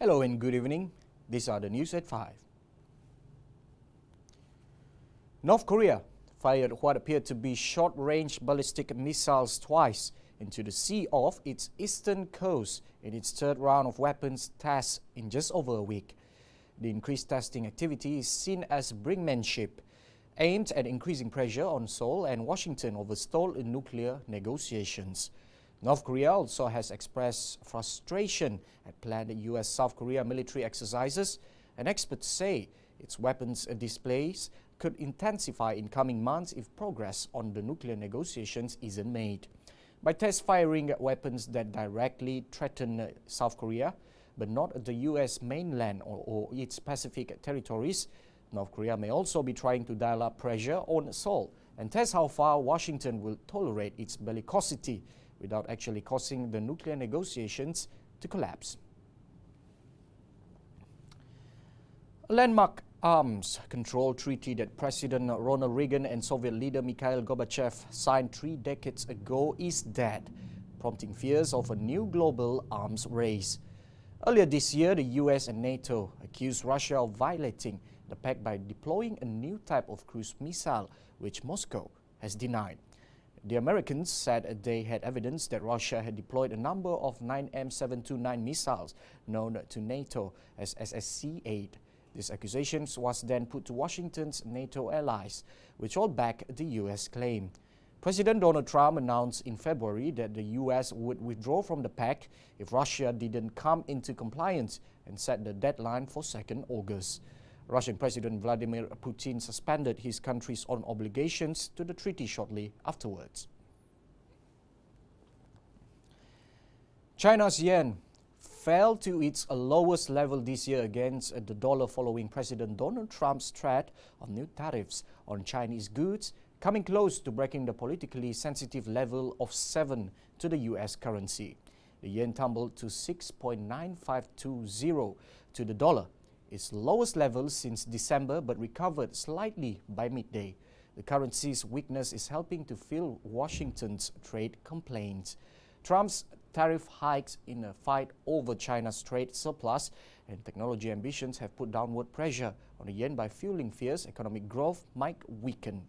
Hello and good evening. These are the news at 5. North Korea fired what appeared to be short-range ballistic missiles twice into the sea off its eastern coast in its third round of weapons tests in just over a week. The increased testing activity is seen as brinkmanship, aimed at increasing pressure on Seoul and Washington over stalled nuclear negotiations. North Korea also has expressed frustration at planned U.S.-South Korea military exercises, and experts say its weapons displays could intensify in coming months if progress on the nuclear negotiations isn't made. By test firing weapons that directly threaten South Korea, but not the U.S. mainland or its Pacific territories, North Korea may also be trying to dial up pressure on Seoul and test how far Washington will tolerate its bellicosity without actually causing the nuclear negotiations to collapse. A landmark arms control treaty that President Ronald Reagan and Soviet leader Mikhail Gorbachev signed 3 decades ago is dead, prompting fears of a new global arms race. Earlier this year, the US and NATO accused Russia of violating the pact by deploying a new type of cruise missile, which Moscow has denied. The Americans said they had evidence that Russia had deployed a number of 9M729 missiles known to NATO as SSC-8. This accusation was then put to Washington's NATO allies, which all back the U.S. claim. President Donald Trump announced in February that the U.S. would withdraw from the pact if Russia didn't come into compliance and set the deadline for 2nd August. Russian President Vladimir Putin suspended his country's own obligations to the treaty shortly afterwards. China's yuan fell to its lowest level this year against the dollar following President Donald Trump's threat of new tariffs on Chinese goods, coming close to breaking the politically sensitive level of 7 to the U.S. currency. The yuan tumbled to 6.9520 to the dollar, its lowest level since December, but recovered slightly by midday. The currency's weakness is helping to fuel Washington's trade complaints. Trump's tariff hikes in a fight over China's trade surplus and technology ambitions have put downward pressure on the yen by fueling fears economic growth might weaken.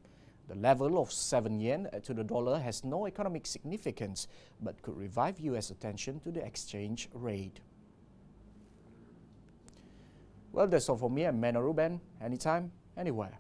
The level of 7 yen to the dollar has no economic significance, but could revive U.S. attention to the exchange rate. Well, that's all from me. I'm Mano Ruben. Anytime, anywhere.